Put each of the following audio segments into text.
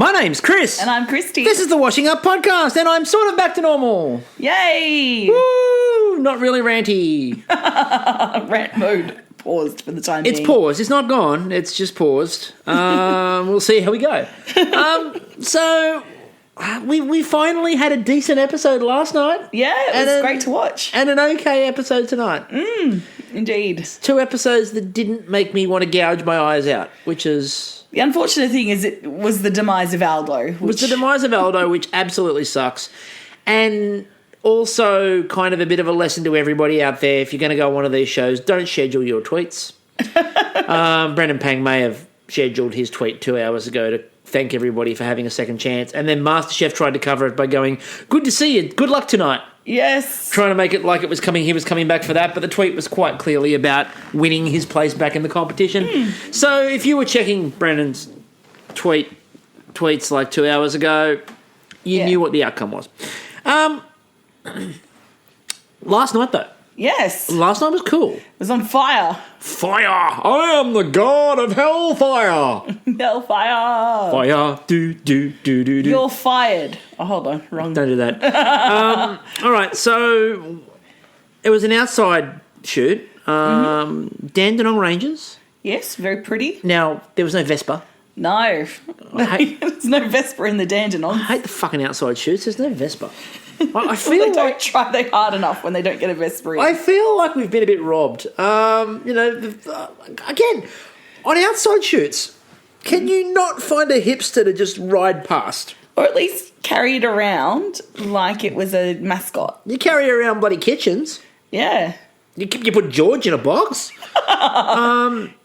My name's Chris. And I'm Kristie. This is the Washing Up Podcast, and I'm sort of back to normal. Yay! Woo! Not really ranty. Rant mode paused for the time being. It's paused. It's not gone. It's just paused. We'll see how we go. We finally had a decent episode last night. Yeah, it was great to watch. And an okay episode tonight. Indeed. 2 episodes that didn't make me want to gouge my eyes out, which is... The unfortunate thing is it was the demise of Aldo. Which absolutely sucks. And also kind of a bit of a lesson to everybody out there. If you're going to go on one of these shows, don't schedule your tweets. Brendan Pang may have scheduled his tweet 2 hours ago to thank everybody for having a second chance. And then Masterchef tried to cover it by going, "Good to see you. Good luck tonight." Yes. Trying to make it like he was coming back for that, but the tweet was quite clearly about winning his place back in the competition. So if you were checking Brendan's tweets like 2 hours ago, you knew what the outcome was. Last night, though. Yes. Last night was cool. It was on fire. Fire! I am the god of hellfire! Hellfire! Fire! Do, do, do, do, do. You're fired. Oh, hold on. Wrong. Don't do that. All right, so it was an outside shoot. Dandenong Ranges. Yes, very pretty. Now, there was no Vespa. No. There's no Vespa in the Dandenong. I hate the fucking outside shoots. There's no Vespa. I feel they don't try they hard enough when they don't get a Vespa in. I feel like we've been a bit robbed. Again, on outside shoots, can you not find a hipster to just ride past? Or at least carry it around like it was a mascot. You carry around bloody kitchens. Yeah. You put George in a box.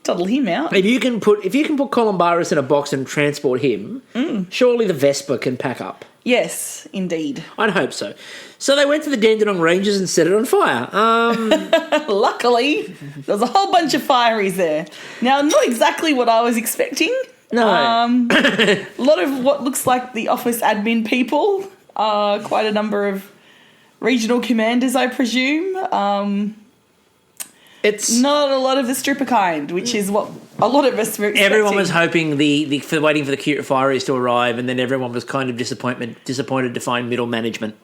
Toddle him out. If you can put Columbaris in a box and transport him, surely the Vespa can pack up. Yes, indeed. I'd hope so. So they went to the Dandenong Ranges and set it on fire. Luckily, there was a whole bunch of fireys there. Now, not exactly what I was expecting. No. A lot of what looks like the office admin people. Quite a number of regional commanders, I presume. It's not a lot of the stripper kind, which is what a lot of us were expecting. Everyone was hoping waiting for the cute fireys to arrive, and then everyone was kind of disappointed to find middle management.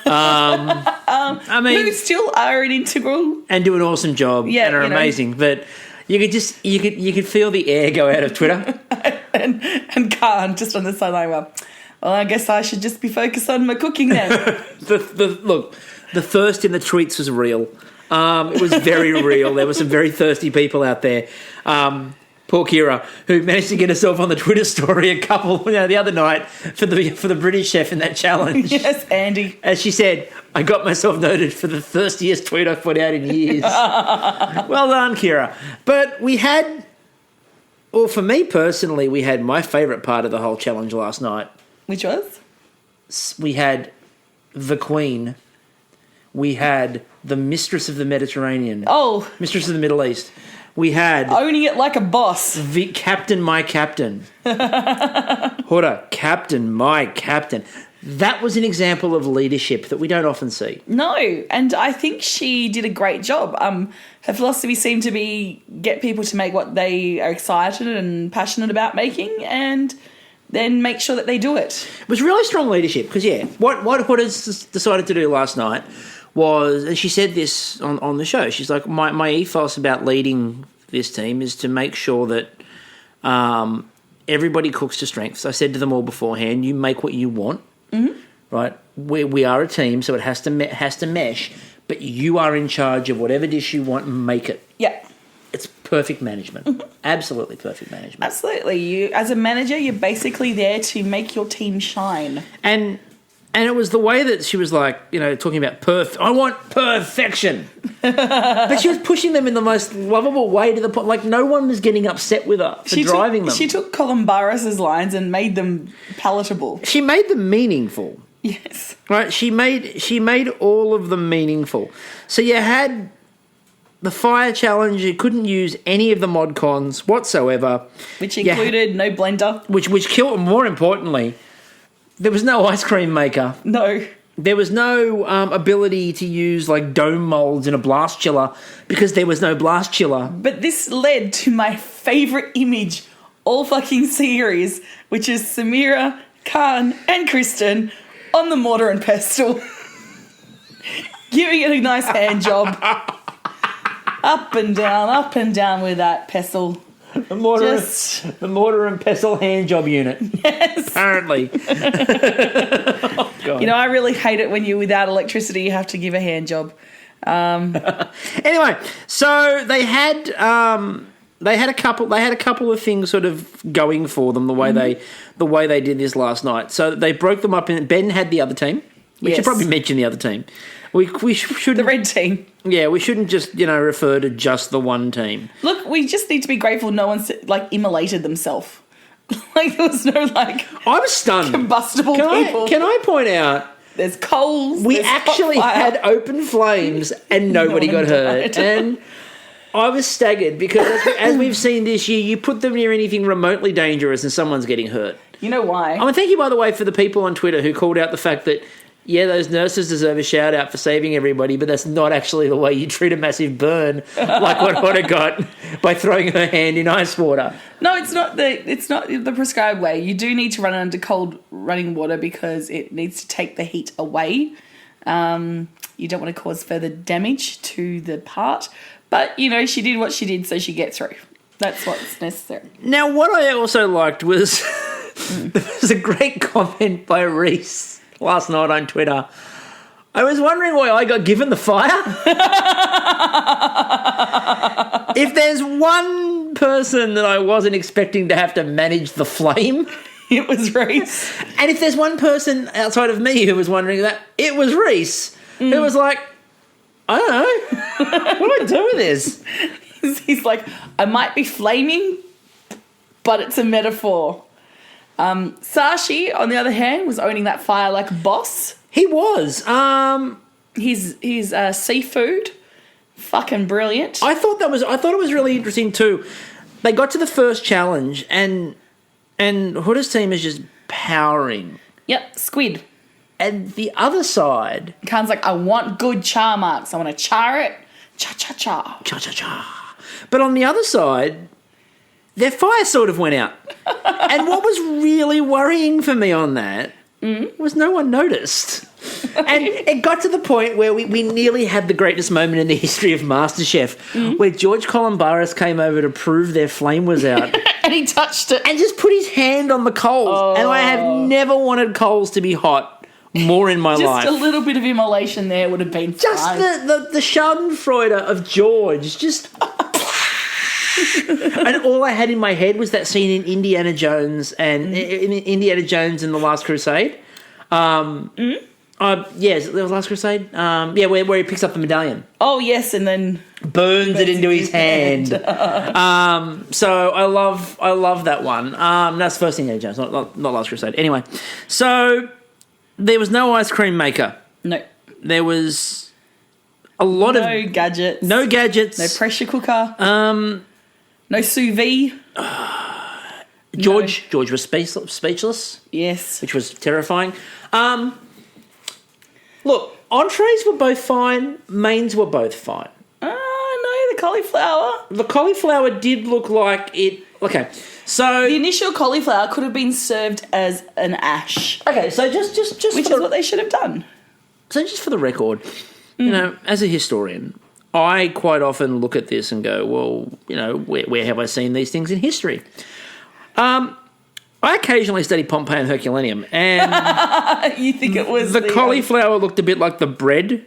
Who still are an integral and do an awesome job, and are amazing. But you could feel the air go out of Twitter, and Khan just on the sideline. Well, I guess I should just be focused on my cooking then. The thirst in the tweets was real. It was very real. There were some very thirsty people out there. Poor Kira, who managed to get herself on the Twitter story the other night for the British chef in that challenge. Yes, Andy. As she said, I got myself noted for the thirstiest tweet I've put out in years. Well done, Kira. But for me personally, we had my favourite part of the whole challenge last night. Which was? We had the Queen. We had the Mistress of the Mediterranean. Oh. Mistress of the Middle East. We had... Owning it like a boss. Captain, my captain. Hoda, captain, my captain. That was an example of leadership that we don't often see. No, and I think she did a great job. Her philosophy seemed to be get people to make what they are excited and passionate about making, and then make sure that they do it. It was really strong leadership because, what Hoda decided to do last night was, and she said this on the show, she's like, my ethos about leading this team is to make sure that everybody cooks to strengths. I said to them all beforehand, you make what you want, right? We are a team, so it has to mesh, but you are in charge of whatever dish you want and make it. Yeah. It's perfect management. Absolutely perfect management. Absolutely. You, as a manager, you're basically there to make your team shine. And it was the way that she was like, talking about I want perfection. But she was pushing them in the most lovable way to the point, like no one was getting upset with her for driving them. She took Columbaris' lines and made them palatable. She made them meaningful. Yes. Right? She made all of them meaningful. So you had the fire challenge, you couldn't use any of the mod cons whatsoever. Which included no blender. Which killed, more importantly, there was no ice cream maker. No. There was no ability to use like dome molds in a blast chiller because there was no blast chiller. But this led to my favourite image all fucking series, which is Samira, Khan, and Kristen on the mortar and pestle. Giving it a nice hand job. Up and down with that pestle. The mortar and pestle hand job unit. Yes. Apparently. Oh, God. You know, I really hate it when you're without electricity, you have to give a hand job. Anyway, so they had a couple of things sort of going for them the way they did this last night. So they broke them up in Ben had the other team. We should probably mention the other team. We should the red team. Yeah, we shouldn't just, refer to just the one team. Look, we just need to be grateful no one immolated themselves. There was no I was stunned. Combustible people. Can I point out there's coals. We actually had open flames and nobody got hurt. And I was staggered because as we've seen this year, you put them near anything remotely dangerous and someone's getting hurt. You know why? Thank you, by the way, for the people on Twitter who called out the fact that, yeah, those nurses deserve a shout out for saving everybody, but that's not actually the way you treat a massive burn like what Hoda got by throwing her hand in ice water. No, it's not the prescribed way. You do need to run it under cold running water because it needs to take the heat away. You don't want to cause further damage to the part. But, she did what she did so she gets through. That's what's necessary. Now, what I also liked was there was a great comment by Reese last night on Twitter. I was wondering why I got given the fire. If there's one person that I wasn't expecting to have to manage the flame, it was Reese. And if there's one person outside of me who was wondering that, it was Reese, who was like, I don't know, what do I do with this? He's like, I might be flaming, but it's a metaphor. Sashi, on the other hand, was owning that fire like a boss. He was. His seafood, fucking brilliant. I thought it was really interesting too. They got to the first challenge and Hoda's team is just powering. Yep, squid. And the other side, Khan's like, I want good char marks. I want to char it. Cha cha cha. Cha cha cha. But on the other side, their fire sort of went out. And what was really worrying for me on that was no one noticed. And it got to the point where we nearly had the greatest moment in the history of MasterChef, where George Columbaris came over to prove their flame was out. And he touched it. And just put his hand on the coals. Oh. And I have never wanted coals to be hot more in my life. Just a little bit of immolation there would have been just fine. The schadenfreude of George, just... And all I had in my head was that scene in Indiana Jones and Indiana Jones and the Last Crusade. Yes, the Last Crusade. Where he picks up the medallion. Oh yes, and then burns it into his hand. So I love that one. That's the first Indiana Jones, not Last Crusade. Anyway, so there was no ice cream maker. No, there was a lot of gadgets. No gadgets. No pressure cooker. No sous vide. George was speechless. Yes. Which was terrifying. Look, entrees were both fine. Mains were both fine. No, the cauliflower. The cauliflower did look like it... Okay, so... The initial cauliflower could have been served as an ash. Okay, so just which is what they should have done. So just for the record, as a historian... I quite often look at this and go, well, where have I seen these things in history? I occasionally study Pompeii and Herculaneum, and you think it was the cauliflower looked a bit like the bread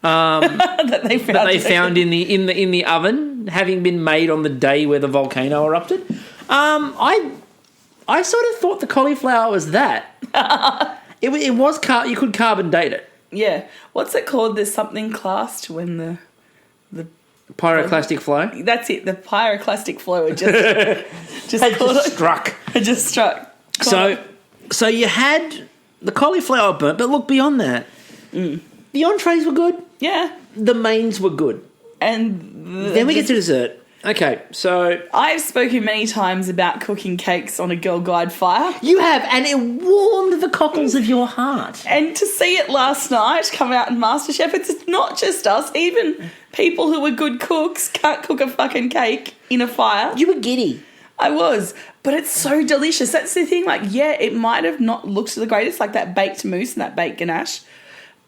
that they found in the oven, having been made on the day where the volcano erupted. I sort of thought the cauliflower was that. It was you could carbon date it. Yeah, what's it called? There's something classed when the pyroclastic flow. That's it. The pyroclastic flow just struck. It just struck. So you had the cauliflower burnt, but look beyond that. The entrees were good. Yeah. The mains were good. And then we get to dessert. Okay, so... I've spoken many times about cooking cakes on a Girl Guide fire. You have, and it warmed the cockles of your heart. And to see it last night come out in MasterChef, it's not just us. Even people who are good cooks can't cook a fucking cake in a fire. You were giddy. I was. But it's so delicious. That's the thing. Like, yeah, it might have not looked the greatest, like that baked mousse and that baked ganache,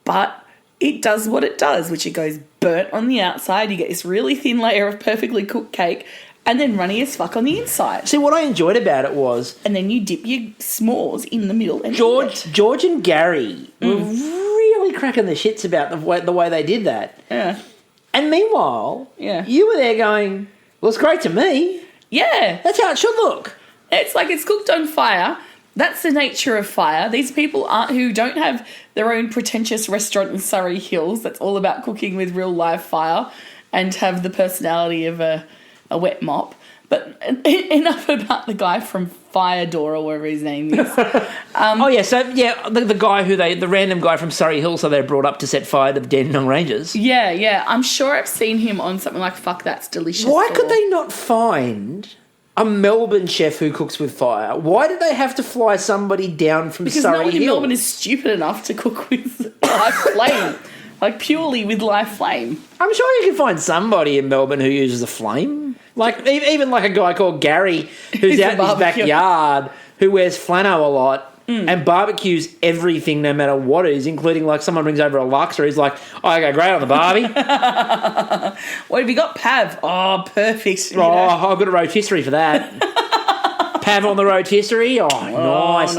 but it does what it does, which it goes burnt on the outside. You get this really thin layer of perfectly cooked cake and then runny as fuck on the inside. See, what I enjoyed about it was... And then you dip your s'mores in the middle. And George and Gary were really cracking the shits about the way they did that. Yeah. And meanwhile, yeah, you were there going, looks great to me. Yeah. That's how it should look. It's like it's cooked on fire. That's the nature of fire. These people who don't have their own pretentious restaurant in Surrey Hills that's all about cooking with real live fire and have the personality of a wet mop. But enough about the guy from Fire Door or whatever his name is. The guy the random guy from Surrey Hills, so they brought up to set fire to the Dandenong Rangers. Yeah. I'm sure I've seen him on something like Fuck That's Delicious. Why could they not find a Melbourne chef who cooks with fire? Why did they have to fly somebody down from Surrey Hills? Because no one in Melbourne is stupid enough to cook with live flame. Like, purely with live flame. I'm sure you can find somebody in Melbourne who uses a flame. Like, even like a guy called Gary who's out in his backyard who wears flannel a lot and barbecues everything no matter what it is, including, like, someone brings over a Luxor. He's like, oh, I go great on the barbie. What have you got? Pav. Oh, perfect. Oh, I've got a rotisserie for that. Pav on the rotisserie. Oh, nice.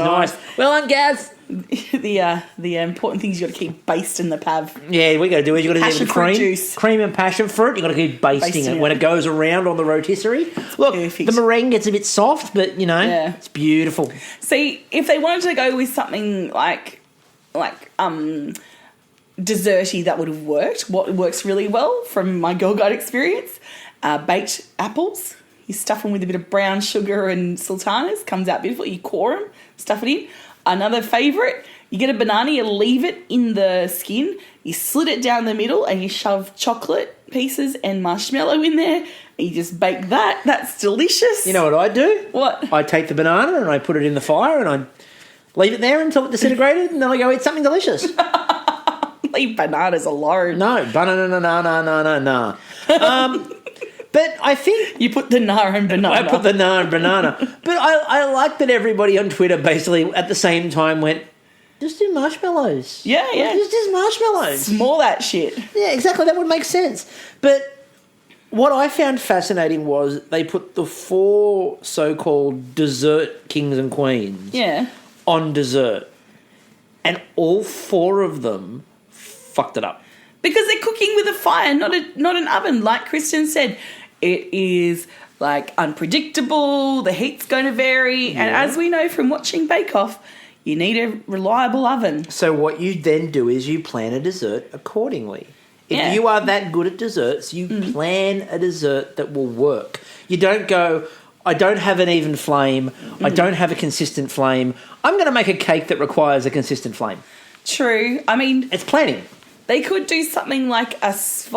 Well done, Gaz. The important things you got to keep basting the pav. Yeah, what you got to do is you got to do the cream juice. Cream and passion fruit. You got to keep basting it when it goes around on the rotisserie. Look, the meringue gets a bit soft, but it's beautiful. See, if they wanted to go with something like desserty, that would have worked. What works really well from my Girl Guide experience, baked apples. You stuff them with a bit of brown sugar and sultanas. Comes out beautiful. You core them, stuff it in. Another favourite, you get a banana, you leave it in the skin, you slit it down the middle and you shove chocolate pieces and marshmallow in there and you just bake that. That's delicious. You know what I do? What? I take the banana and I put it in the fire and I leave it there until it disintegrated and then I go eat something delicious. Leave bananas alone. No, banana. But I think... You put the na in banana. I put the na in banana. But I like that everybody on Twitter basically at the same time went, just do marshmallows. Yeah. Just marshmallows. Small that shit. Yeah, exactly. That would make sense. But what I found fascinating was they put the 4 so-called dessert kings and queens on dessert. And all 4 of them fucked it up. Because they're cooking with a fire, not an oven. Like Kristen said, it is like unpredictable. The heat's going to vary, and as we know from watching Bake Off, you need a reliable oven. So what you then do is you plan a dessert accordingly. If you are that good at desserts, you plan a dessert that will work. You don't go, I don't have an even flame. I don't have a consistent flame. I'm going to make a cake that requires a consistent flame. True. I mean, it's planning. They could do something like a chic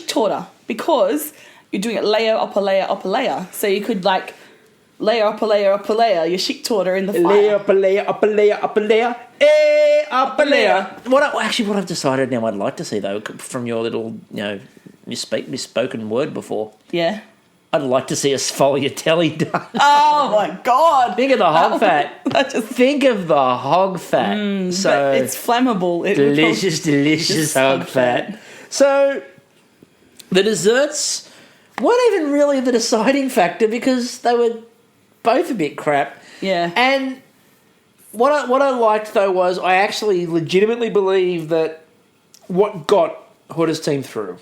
torta, because you're doing it layer up a layer up a layer. So you could like layer up a layer up a layer your chic torta in the fire. Layer up a layer up a layer up a layer, up a layer. What I've decided now I'd like to see though from your little misspoken word before. Yeah. I'd like to see a sfogliatelli done. Oh my God! Think of the hog fat. Think of the hog fat. So it's flammable. Delicious hog fat. So the desserts weren't even really the deciding factor because they were both a bit crap. Yeah. And what I liked though was I actually legitimately believe that what got Hoda's team through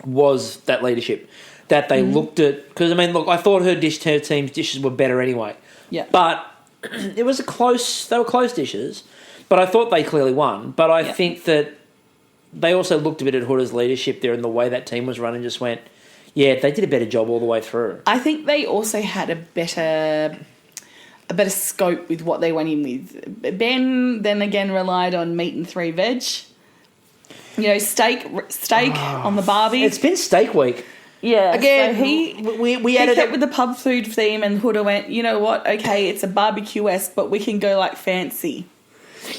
was that leadership. That they looked at... Because, I mean, look, I thought her team's dishes were better anyway. Yeah. But it was they were close dishes, but I thought they clearly won. But I think that they also looked a bit at Hoda's leadership there and the way that team was run and just went, yeah, they did a better job all the way through. I think they also had a better scope with what they went in with. Ben, then again, relied on meat and 3 veg. Steak on the barbie. It's been steak week. Yeah. Again, so we added kept with the pub food theme, and Hoda went, you know what? Okay, it's a barbecue-esque, but we can go like fancy.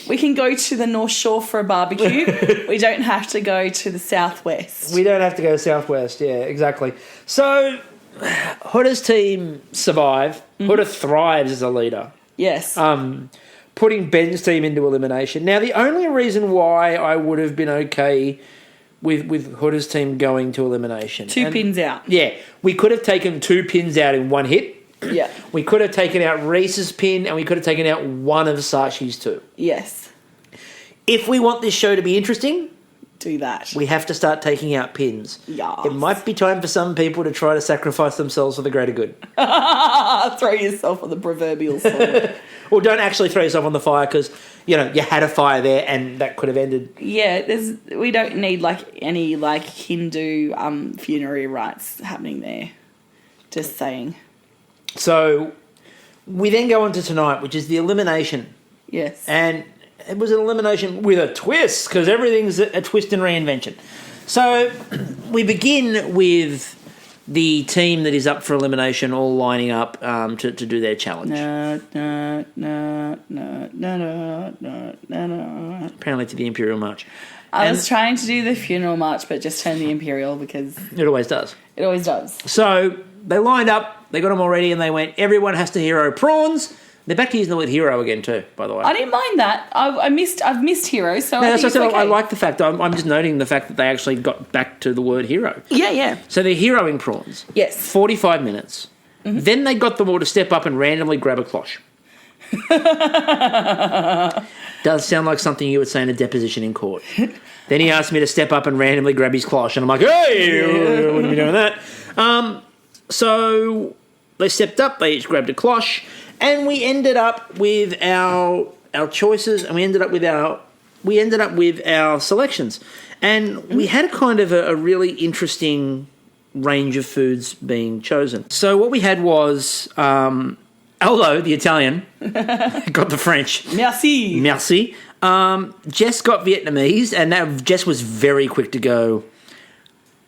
We can go to the North Shore for a barbecue. We don't have to go to the Southwest. We don't have to go Southwest, yeah, exactly. So Hoda's team survive. Hoda thrives as a leader. Yes. Putting Ben's team into elimination. Now, the only reason why I would have been okay with Hoda's team going to elimination. Two pins out. Yeah. We could have taken 2 pins out in one hit. Yeah. We could have taken out Reese's pin and we could have taken out one of Sachi's 2. Yes. If we want this show to be interesting, do that. we have to start taking out pins. Yes. It might be time for some people to try to sacrifice themselves for the greater good. Throw yourself on the proverbial sword. Or don't actually throw yourself on the fire because, you had a fire there and that could have ended. Yeah, we don't need any Hindu funerary rites happening there. Just saying. So we then go on to tonight, which is the elimination. Yes. And it was an elimination with a twist because everything's a twist and reinvention. So we begin with the team that is up for elimination all lining up to do their challenge. No. Apparently to the Imperial March. I was trying to do the funeral march, but just turned the Imperial because... It always does. It always does. So they lined up, they got them all ready, and they went, everyone has to hero prawns. They're back to using the word hero again too, by the way. I didn't mind that. I've missed hero, so I think it's okay. I like the fact. I'm just noting the fact that they actually got back to the word hero. Yeah. So they're heroing prawns. Yes. 45 minutes. Mm-hmm. Then they got them all to step up and randomly grab a cloche. Does sound like something you would say in a deposition in court. Then he asked me to step up and randomly grab his cloche, and I'm like, hey, wouldn't be doing that. So they stepped up, they each grabbed a cloche, and we ended up with our choices, and we ended up with our selections, and we had kind of a really interesting range of foods being chosen. So what we had was Aldo, the Italian, got the French. Merci. Jess got Vietnamese, and Jess was very quick to go,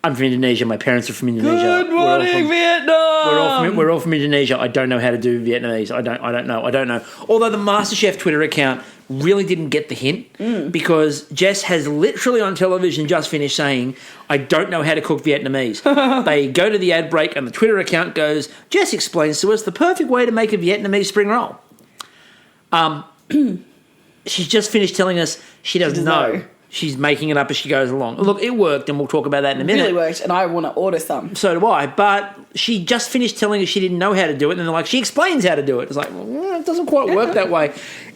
I'm from Indonesia. My parents are from Indonesia. Good morning, Vietnam. We're all from Indonesia. I don't know how to do Vietnamese. I don't know. Although the Masterchef Twitter account really didn't get the hint because Jess has literally on television just finished saying, I don't know how to cook Vietnamese. They go to the ad break and the Twitter account goes, Jess explains to us the perfect way to make a Vietnamese spring roll. She's just finished telling us she doesn't know. She's making it up as she goes along. Look, it worked, and we'll talk about that in a minute. It really worked, and I want to order some. So do I, but she just finished telling us she didn't know how to do it, and then they're like, she explains how to do it. It's like, well, it doesn't quite work that way.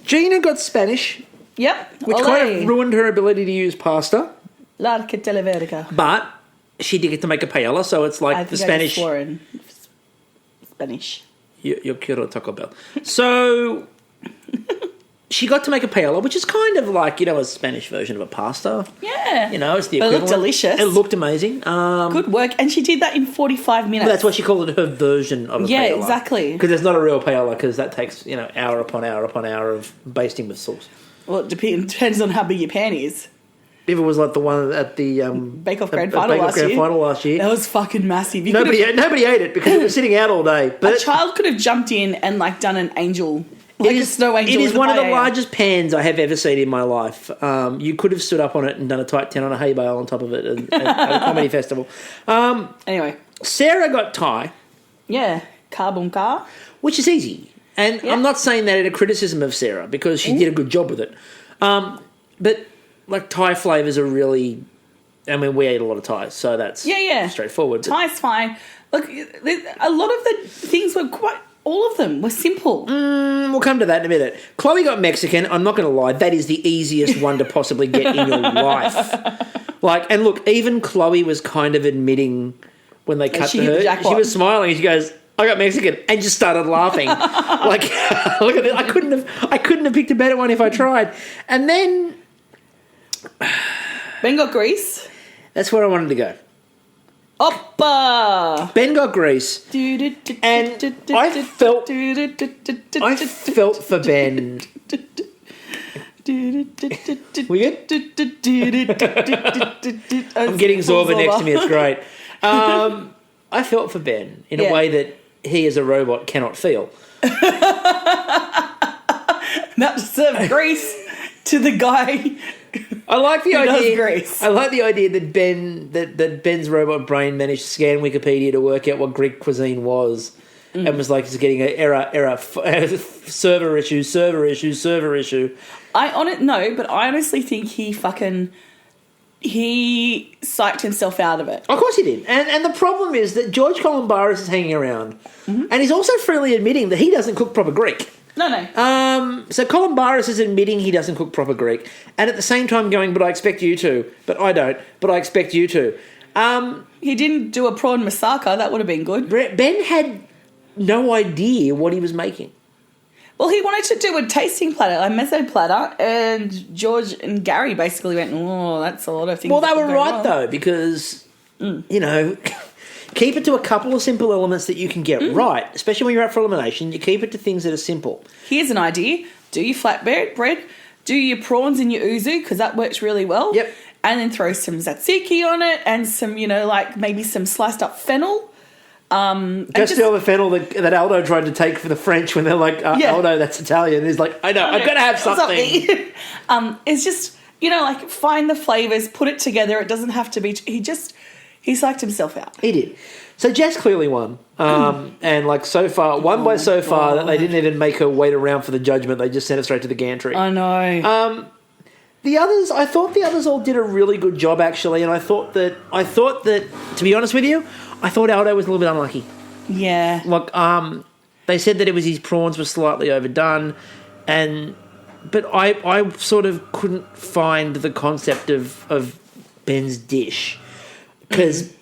Gina got Spanish. Yep. Which kind of ruined her ability to use pasta. Larga televerga. But she did get to make a paella, so it's like the Spanish. I swore in Spanish. Yo quiero Taco Bell. So... She got to make a paella, which is kind of like, a Spanish version of a pasta. Yeah. It's the equivalent. It looked delicious. It looked amazing. Good work. And she did that in 45 minutes. Well, that's why she called it her version of a paella. Yeah, exactly. Because it's not a real paella, because that takes, hour upon hour upon hour of basting with sauce. Well, it depends on how big your pan is. If it was like the one at the... Bake-Off Grand Final last year. That was fucking massive. Nobody ate it because it was sitting out all day. But a child could have jumped in and done an angel... Like a snow angel. It is one of the largest pans I have ever seen in my life. You could have stood up on it and done a tight 10 on a hay bale on top of it at a comedy festival. Anyway. Sarah got Thai. Yeah. Carbon car. Which is easy. And I'm not saying that in a criticism of Sarah because she did a good job with it. But Thai flavours are really... I mean, we eat a lot of Thai, so that's straightforward. Thai's fine. Look, a lot of the things were quite... All of them were simple. We'll come to that in a minute. Chloe got Mexican. I'm not going to lie. That is the easiest one to possibly get in your life. And look, even Chloe was kind of admitting when they cut to her. She was smiling. She goes, I got Mexican, and just started laughing. Look at this. I couldn't have picked a better one if I tried. And then Ben got Greece. That's where I wanted to go. Oppa! Ben got Greece, and I felt for Ben. We good? I'm getting Zorba next to me. It's great. I felt for Ben in a way that he, as a robot, cannot feel. Not to serve Greece to the guy. I like the Who does idea. Greece? I like the idea that Ben's robot brain managed to scan Wikipedia to work out what Greek cuisine was, and was like, just getting an error, server issue. I honestly think he psyched himself out of it. Of course he did. And the problem is that George Columbaris is hanging around, and he's also freely admitting that he doesn't cook proper Greek. No. So Columbaris is admitting he doesn't cook proper Greek, and at the same time going, but I expect you to. But I don't. But I expect you to. He didn't do a prawn moussaka. That would have been good. Ben had no idea what he was making. Well, he wanted to do a tasting platter, a mezzo platter, and George and Gary basically went, oh, that's a lot of things. Well, they were right, though, because, keep it to a couple of simple elements that you can get right, especially when you're up for elimination. You keep it to things that are simple. Here's an idea. Do your flatbread bread, do your prawns in your uzu, because that works really well. Yep. And then throw some tzatziki on it and some, maybe some sliced up fennel. Go steal the fennel that Aldo tried to take for the French when they're like, Aldo, that's Italian. He's like, I know, I've got to have something. It's just, find the flavours, put it together. It doesn't have to be... He psyched himself out. He did. So Jess clearly won. And so far that they didn't even make her wait around for the judgment. They just sent it straight to the gantry. I know. I thought the others all did a really good job, actually. And I thought that, to be honest with you, I thought Aldo was a little bit unlucky. Yeah. Look, they said that it was his prawns were slightly overdone, but I sort of couldn't find the concept of Ben's dish, because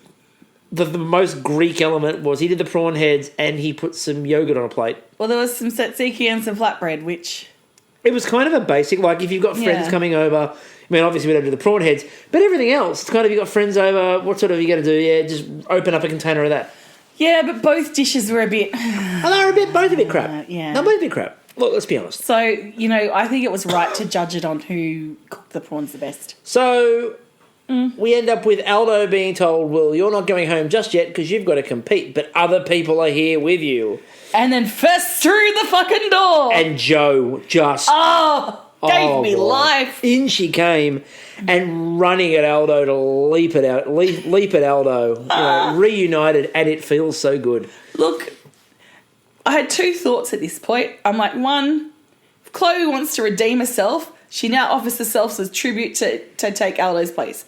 the most Greek element was he did the prawn heads and he put some yogurt on a plate. Well, there was some tzatziki and some flatbread, which... It was kind of a basic, like if you've got friends coming over... I mean, obviously we don't do the prawn heads, but everything else, it's kind of, you got friends over, what sort of are you going to do? Yeah, just open up a container of that. Yeah, but both dishes were a bit... both a bit crap. Yeah. They're both a bit crap. Look, let's be honest. So, I think it was right to judge it on who cooked the prawns the best. So, we end up with Aldo being told, well, you're not going home just yet because you've got to compete, but other people are here with you. And then first through the fucking door. And Joe just... Gave me life. In she came, and running at Aldo to leap at Aldo, reunited, and it feels so good. Look, I had two thoughts at this point. I'm like, one, if Chloe wants to redeem herself, she now offers herself as tribute to take Aldo's place.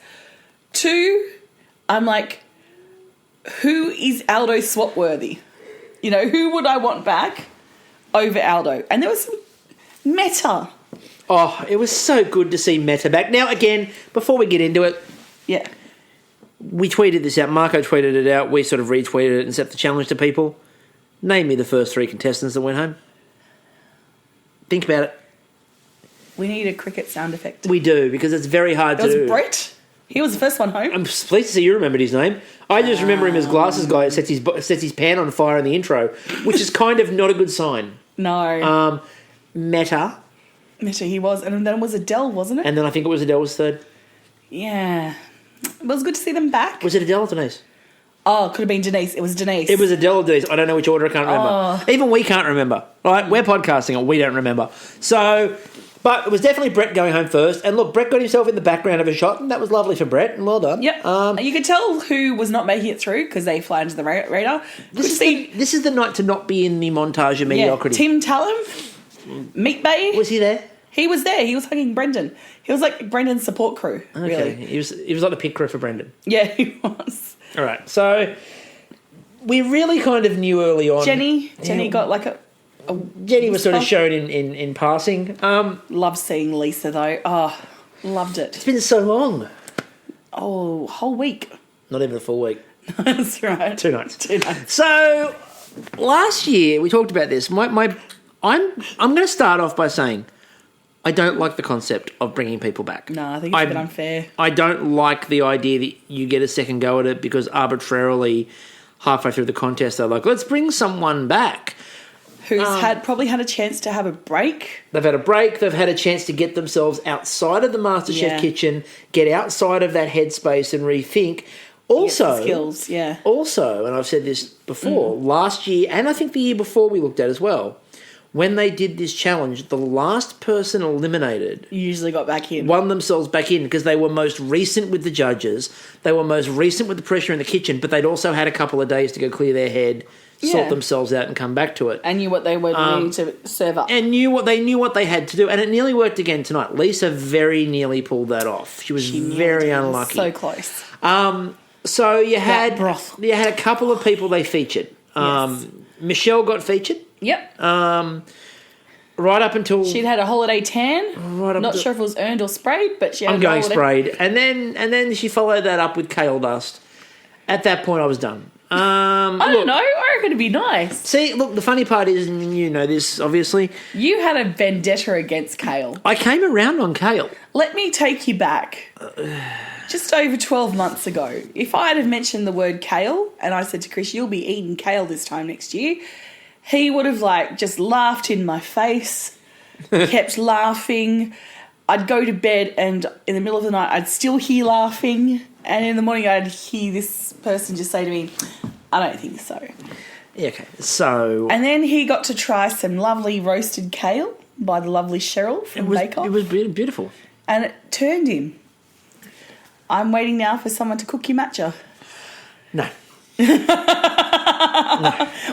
Two, I'm like, who is Aldo swap worthy? Who would I want back over Aldo? And there was some meta. Oh, it was so good to see Meta back. Now, again, before we get into it, we tweeted this out. Marco tweeted it out. We sort of retweeted it and set the challenge to people. Name me the first three contestants that went home. Think about it. We need a cricket sound effect. We do, because it's very hard to do. It was Brett. He was the first one home. I'm pleased to see you remembered his name. I just remember him as glasses guy that sets his pan on fire in the intro, which is kind of not a good sign. No. Meta, he was. And then it was Adele, wasn't it? And then I think it was Adele was third. Yeah. It was good to see them back. Was it Adele or Denise? Oh, it could have been Denise. It was Denise. It was Adele or Denise. I don't know which order. I can't remember. Even we can't remember. Right? We're podcasting and we don't remember. So, but it was definitely Brett going home first. And look, Brett got himself in the background of a shot, and that was lovely for Brett, and well done. Yep. You could tell who was not making it through because they fly under the radar. This is the night to not be in the montage of mediocrity. Tim Tallum, Meat Bay. Was he there? He was there. He was hugging Brendan. He was like Brendan's support crew, really. Okay. He was like the pit crew for Brendan. Yeah, he was. All right. So we really kind of knew early on. Jenny got like a Jenny was sort of shown in passing. Love seeing Lisa though. Oh, loved it. It's been so long. Oh, whole week. Not even a full week. That's right. 2 nights. So last year we talked about this. I'm going to start off by saying I don't like the concept of bringing people back. No, I think it's a bit unfair. I don't like the idea that you get a second go at it because arbitrarily halfway through the contest they're like, let's bring someone back. Who's probably had a chance to have a break. They've had a break. They've had a chance to get themselves outside of the Masterchef kitchen, get outside of that headspace and rethink. Also, skills, yeah. Also, and I've said this before, last year and I think the year before we looked at as well, when they did this challenge, the last person eliminated usually got back in. Won themselves back in because they were most recent with the judges. They were most recent with the pressure in the kitchen, but they'd also had a couple of days to go clear their head, sort themselves out and come back to it. And knew what they were needing to serve up. And knew what they had to do. And it nearly worked again tonight. Lisa very nearly pulled that off. She was very unlucky. So close. So you had a couple of people they featured. Michelle got featured. Yep. Right up until she'd had a holiday tan. Not sure if it was earned or sprayed, but she had I'm going sprayed. And then she followed that up with kale dust. At that point I was done. I don't know. I reckon it'd be nice. See, look, the funny part is, and you know this, obviously. You had a vendetta against kale. I came around on kale. Let me take you back. Just over 12 months ago, if I had mentioned the word kale and I said to Chris, you'll be eating kale this time next year, he would have just laughed in my face, kept laughing. I'd go to bed and in the middle of the night I'd still hear laughing, and in the morning I'd hear this person just say to me, I don't think so. Yeah, okay. So... And then he got to try some lovely roasted kale by the lovely Cheryl from Bake Off. It was beautiful. And it turned him. I'm waiting now for someone to cook you matcha. No.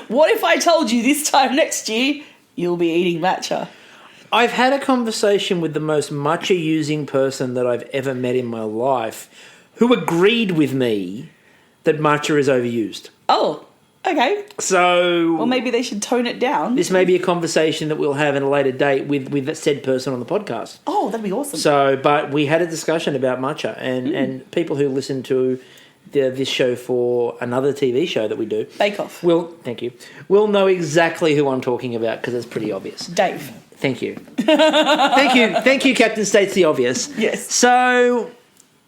What if I told you this time next year you'll be eating matcha? I've had a conversation with the most matcha-using person that I've ever met in my life who agreed with me that matcha is overused. Oh, okay. So... Well, maybe they should tone it down. This may be a conversation that we'll have at a later date with that said person on the podcast. Oh, that'd be awesome. So, but we had a discussion about matcha, and people who listen to this show for another TV show that we do... Bake Off. Thank you. We'll know exactly who I'm talking about because it's pretty obvious. Dave. Thank you. Thank you, Captain States the Obvious. Yes. So,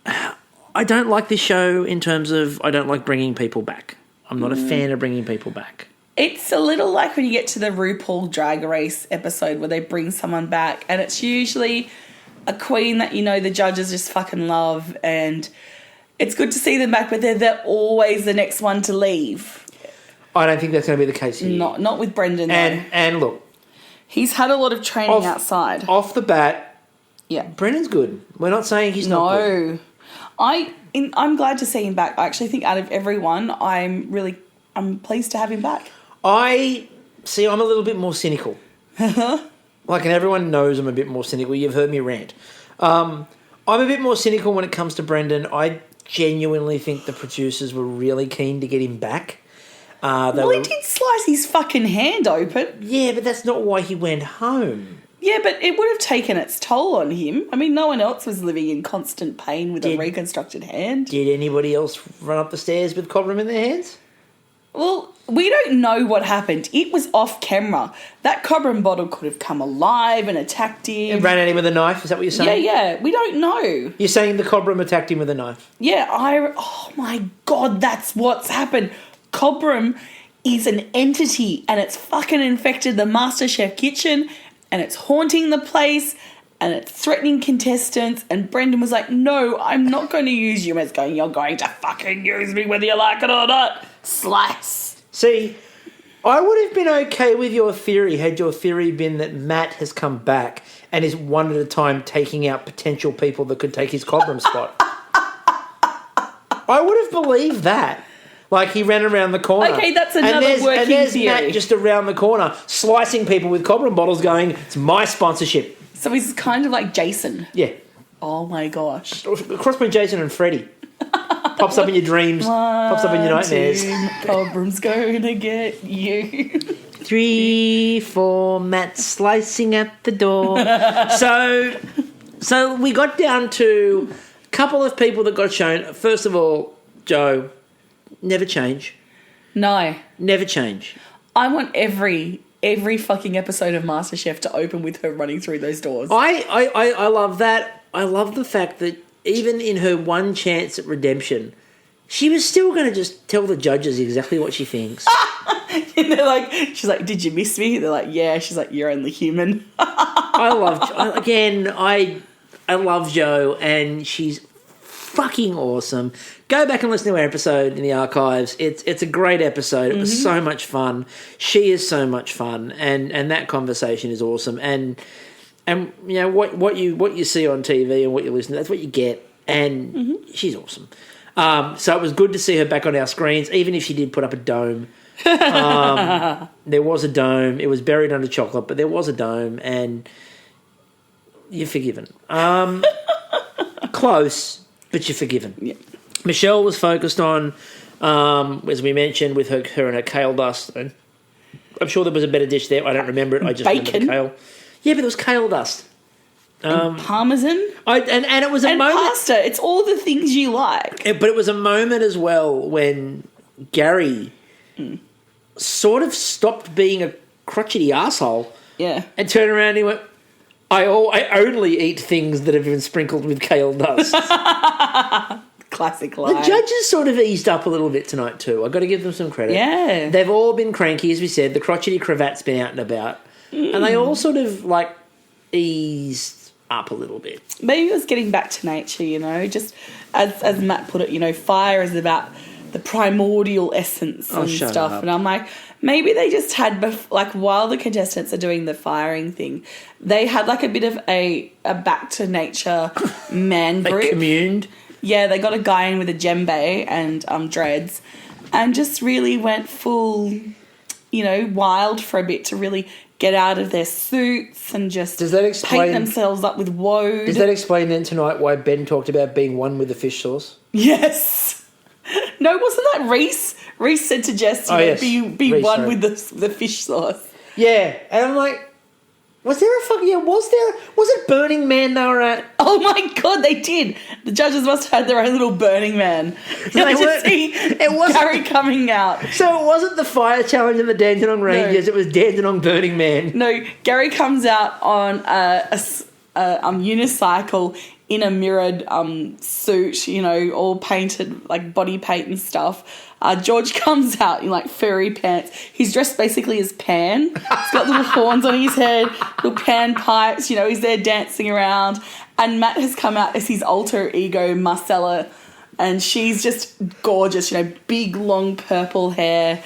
I don't like this show in terms of I don't like bringing people back. I'm not a fan of bringing people back. It's a little like when you get to the RuPaul Drag Race episode where they bring someone back and it's usually a queen that the judges just fucking love, and it's good to see them back, but they're always the next one to leave. I don't think that's going to be the case here. Not with Brendan, though. And look... He's had a lot of training outside. Off the bat, yeah, Brendan's good. We're not saying he's not good. I'm glad to see him back. I actually think out of everyone, I'm pleased to have him back. I'm a little bit more cynical. And everyone knows I'm a bit more cynical. You've heard me rant. I'm a bit more cynical when it comes to Brendan. I genuinely think the producers were really keen to get him back. He did slice his fucking hand open. Yeah, but that's not why he went home. Yeah, but it would have taken its toll on him. I mean, no one else was living in constant pain with a reconstructed hand. Did anybody else run up the stairs with cobram in their hands? Well, we don't know what happened. It was off camera. That cobram bottle could have come alive and attacked him. It ran at him with a knife? Is that what you're saying? Yeah. We don't know. You're saying the cobram attacked him with a knife? Yeah, oh my God, that's what's happened. Cobram is an entity and it's fucking infected the Masterchef kitchen and it's haunting the place and it's threatening contestants, and Brendan was like, no, I'm not going to use you. And it's going, you're going to fucking use me whether you like it or not. Slice. See, I would have been okay with your theory had your theory been that Matt has come back and is one at a time taking out potential people that could take his cobram spot. I would have believed that. Like he ran around the corner. Okay, that's another working and there's theory. Matt just around the corner slicing people with cobram bottles going, it's my sponsorship. So he's kind of like Jason. Yeah. Oh my gosh. Cross between Jason and Freddy. Pops up in your dreams. Pops up in your nightmares. Cobram's going to get you. 3, 4, Matt slicing at the door. So we got down to a couple of people that got shown. First of all, Joe, never change. No. Never change. I want every fucking episode of MasterChef to open with her running through those doors. I love that. I love the fact that even in her one chance at redemption, she was still going to just tell the judges exactly what she thinks. And they're like, she's like, did you miss me? They're like, yeah. She's like, you're only human. I love Joe, and she's fucking awesome. Go back and listen to our episode in the archives. It's a great episode. It was so much fun. She is so much fun, and that conversation is awesome. And you know what you see on TV and what you listen to, that's what you get. And she's awesome. So it was good to see her back on our screens, even if she did put up a dome. There was a dome. It was buried under chocolate, but there was a dome, and you're forgiven. Close, but you're forgiven. Yeah. Michelle was focused on, as we mentioned, with her and her kale dust. And I'm sure there was a better dish there. I don't remember it. I just remember the kale. Yeah, but there was kale dust. And parmesan. And it was a moment. And pasta. It's all the things you like. But it was a moment as well when Gary sort of stopped being a crotchety asshole. Yeah. And turned around and he went, I only eat things that have been sprinkled with kale dust. Classic lie. The judges sort of eased up a little bit tonight too. I've got to give them some credit. Yeah. They've all been cranky, as we said. The crotchety cravat's been out and about. And they all sort of, like, eased up a little bit. Maybe it was getting back to nature, you know. Just, as Matt put it, you know, fire is about the primordial essence and stuff. Up. And I'm like, maybe they just had, like, while the contestants are doing the firing thing, they had, like, a bit of a back to nature man group. They communed. Yeah, they got a guy in with a djembe and dreads and just really went full, you know, wild for a bit to really get out of their suits and just paint themselves up with woad. Does that explain then tonight why Ben talked about being one with the fish sauce? Yes. No, wasn't that Reese? Reese said to Jess, yes. be Reese, one with the fish sauce. Yeah, and I'm like, was it Burning Man they were at? Oh my God, they did. The judges must have had their own little Burning Man. So it wasn't Gary coming out. So it wasn't the fire challenge of the Dandenong Rangers, it was Dandenong Burning Man. No, Gary comes out on a unicycle in a mirrored suit, you know, all painted, like body paint and stuff. George comes out in, like, furry pants. He's dressed basically as Pan. He's got little horns on his head, little pan pipes, you know, he's there dancing around. And Matt has come out as his alter ego, Marcella, and she's just gorgeous, you know, big, long purple hair,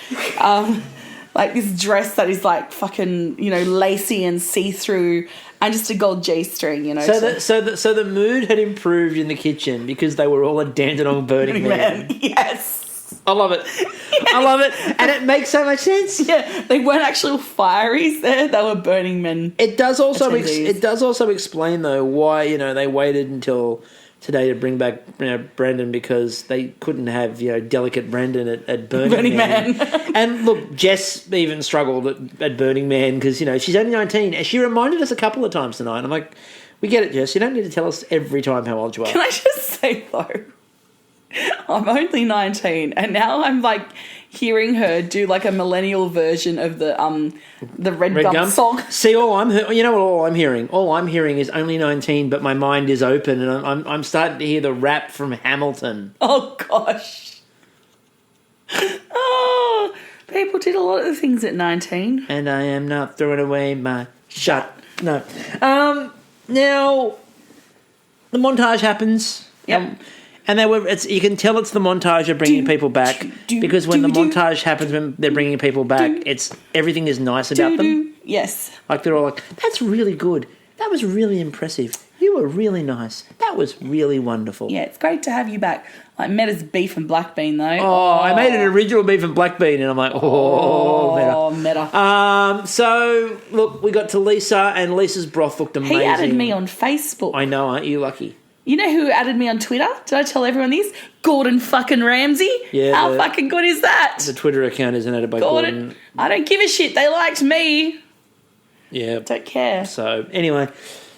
like this dress that is, like, fucking, you know, lacy and see-through, and just a gold G-string, you know. So the mood had improved in the kitchen because they were all a Dandenong Burning Man. Yes. I love it. Yes. I love it. And it makes so much sense. Yeah, they weren't actual fireys there. They were Burning Men. It does also explain, though, why, you know, they waited until today to bring back, you know, Brendan, because they couldn't have, you know, delicate Brendan at Burning Man. And look, Jess even struggled at Burning Man because, you know, she's only 19. And she reminded us a couple of times tonight. I'm like, we get it, Jess. You don't need to tell us every time how old you are. Can I just say, though, I'm only 19, and now I'm, like, hearing her do, like, a millennial version of the Red Gum song. See, all I'm hearing? All I'm hearing is only 19, but my mind is open, and I'm starting to hear the rap from Hamilton. Oh, gosh. Oh, people did a lot of things at 19. And I am not throwing away my shot. No. Now, the montage happens. Yep. And you can tell it's the montage of bringing people back because when the montage happens when they're bringing people back, everything is nice about them. Yes. Like they're all like, that's really good. That was really impressive. You were really nice. That was really wonderful. Yeah, it's great to have you back. Like Meta's beef and black bean though. Oh, I made an original beef and black bean and I'm like, Meta. So, look, we got to Lisa and Lisa's broth looked amazing. He added me on Facebook. I know, aren't you lucky? You know who added me on Twitter? Did I tell everyone this? Gordon fucking Ramsay. Yeah. How fucking good is that? The Twitter account isn't added by Gordon. I don't give a shit. They liked me. Yeah. Don't care. So, anyway.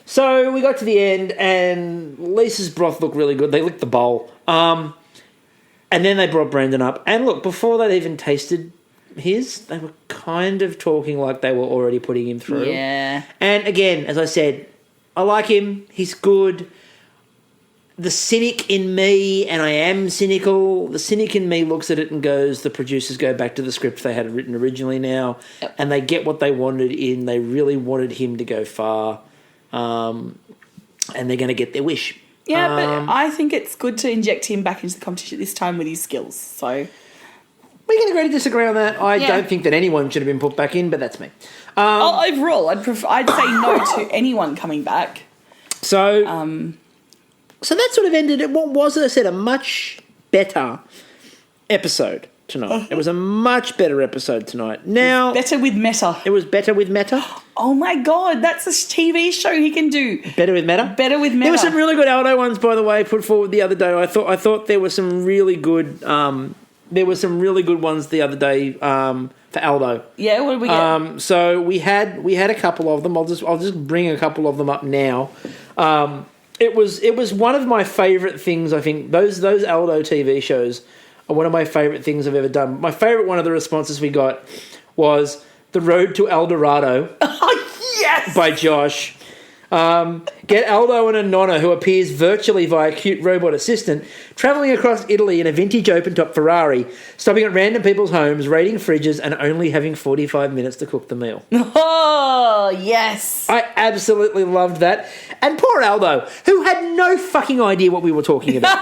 So, we got to the end and Lisa's broth looked really good. They licked the bowl. And then they brought Brendan up. And look, before they'd even tasted his, they were kind of talking like they were already putting him through. Yeah. And again, as I said, I like him. He's good. The cynic in me, and I am cynical, the cynic in me looks at it and goes, the producers go back to the script they had written originally now, and they get what they wanted in. They really wanted him to go far, and they're going to get their wish. Yeah, but I think it's good to inject him back into the competition this time with his skills. So we can agree to disagree on that. I don't think that anyone should have been put back in, but that's me. Overall, I'd say no to anyone coming back. So that sort of ended. What was it? I said a much better episode tonight. It was a much better episode tonight. Now, better with meta. It was better with meta. Oh my god, that's a TV show he can do. Better with meta. Better with meta. There were some really good Aldo ones, by the way, put forward the other day. I thought there were some really good. There were some really good ones the other day for Aldo. Yeah, what did we get? So we had a couple of them. I'll just bring a couple of them up now. It was one of my favourite things. I think those Aldo TV shows are one of my favourite things I've ever done. My favourite one of the responses we got was "The Road to El Dorado." Oh yes, by Josh. Get Aldo and a nonna who appears virtually via cute robot assistant, travelling across Italy in a vintage open-top Ferrari, stopping at random people's homes, raiding fridges, and only having 45 minutes to cook the meal. Oh, yes. I absolutely loved that. And poor Aldo, who had no fucking idea what we were talking about.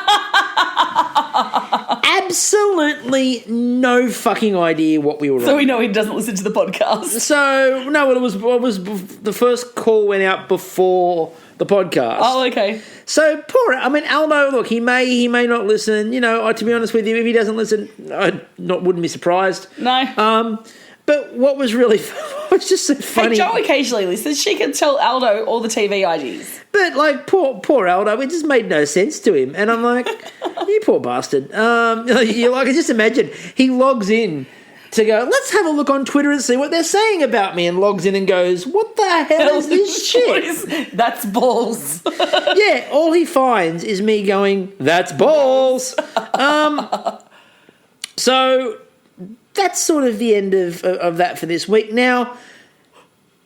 Absolutely no fucking idea what we were So we know he doesn't listen to the podcast. So, no, it was the first call went out before the podcast. Oh, okay. So, Aldo, look, he may not listen. To be honest with you, if he doesn't listen, I wouldn't be surprised. No. But what was really was just so funny. Hey, Jo occasionally listens. She can tell Aldo all the TV ideas. But, poor Aldo, it just made no sense to him. And I'm like, you poor bastard. I can just imagine he logs in to go, let's have a look on Twitter and see what they're saying about me, and logs in and goes, what the hell is this shit? That's balls. Yeah, all he finds is me going, that's balls. So that's sort of the end of that for this week. Now,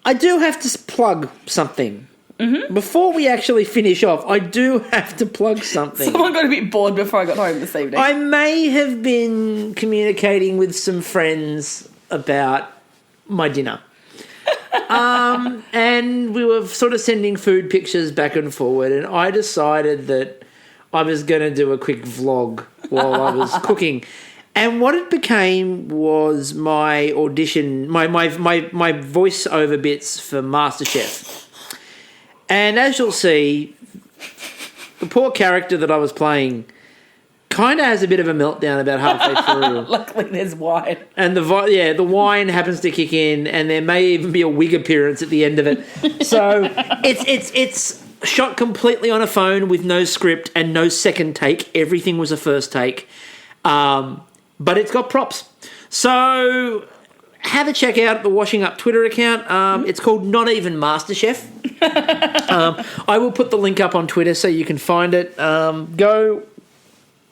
I do have to plug something. Mm-hmm. Before we actually finish off, I do have to plug something. Someone got a bit bored before I got home this evening. I may have been communicating with some friends about my dinner. And we were sort of sending food pictures back and forward, and I decided that I was going to do a quick vlog while I was cooking. And what it became was my audition, my voiceover bits for Masterchef. And as you'll see, the poor character that I was playing kind of has a bit of a meltdown about halfway through. Luckily, there's wine. And the wine happens to kick in, and there may even be a wig appearance at the end of it. So it's shot completely on a phone with no script and no second take. Everything was a first take. But it's got props. So have a check out the Washing Up Twitter account. It's called Not Even Masterchef. I will put the link up on Twitter so you can find it. Go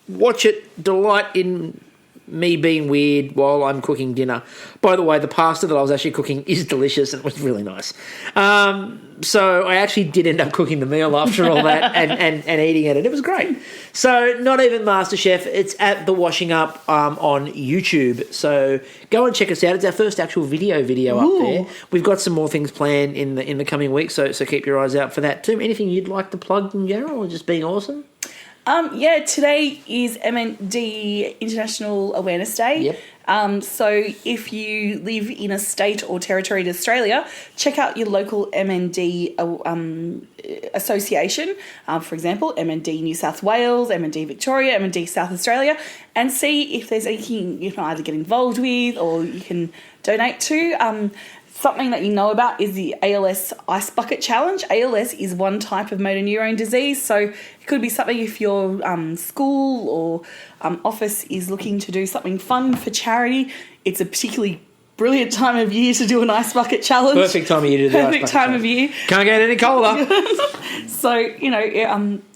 watch it. Delight in me being weird while I'm cooking dinner. By the way, the pasta that I was actually cooking is delicious and it was really nice. So I actually did end up cooking the meal after all that and eating it, and it was great. So Not Even Masterchef, it's at The Washing Up on YouTube. So go and check us out. It's our first actual video up there. We've got some more things planned in the coming weeks, so keep your eyes out for that too. Anything you'd like to plug in general, or just being awesome? Today is MND International Awareness Day. Yep. So if you live in a state or territory in Australia, check out your local MND association. For example, MND New South Wales, MND Victoria, MND South Australia, and see if there's anything you can either get involved with or you can donate to. Something that you know about is the ALS Ice Bucket Challenge. ALS is one type of motor neurone disease, so it could be something if your school or office is looking to do something fun for charity. It's a particularly brilliant time of year to do an ice bucket challenge. Perfect time of year to do the ice bucket challenge. Perfect time of year. Can't get any colder. So,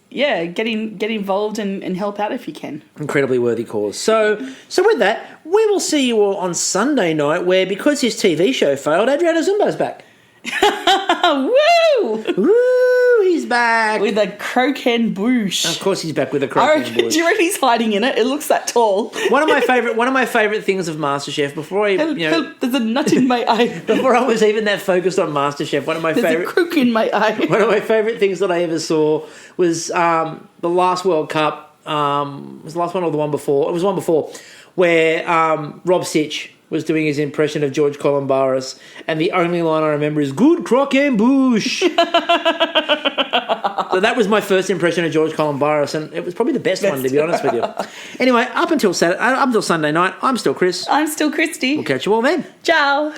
get involved and help out if you can. Incredibly worthy cause. So with that, we will see you all on Sunday night, where because his TV show failed, Adriano Zumbo's back. Woo! Woo! He's back. With a croquet bush. Of course he's back with a croquet bush. Do you reckon he's hiding in it? It looks that tall. One of my favourite things of MasterChef, before Help, there's a nut in my eye. before I was even that focused on MasterChef, There's a crook in my eye. one of my favourite things that I ever saw was the last World Cup. Was the last one or the one before? It was one before, where Rob Sitch was doing his impression of George Columbaris, and the only line I remember is "Good croquet bush." So that was my first impression of George Columbaris, and it was probably the best one, to be honest with you. Anyway, up until Sunday night, I'm still Chris. I'm still Kristie. We'll catch you all then. Ciao.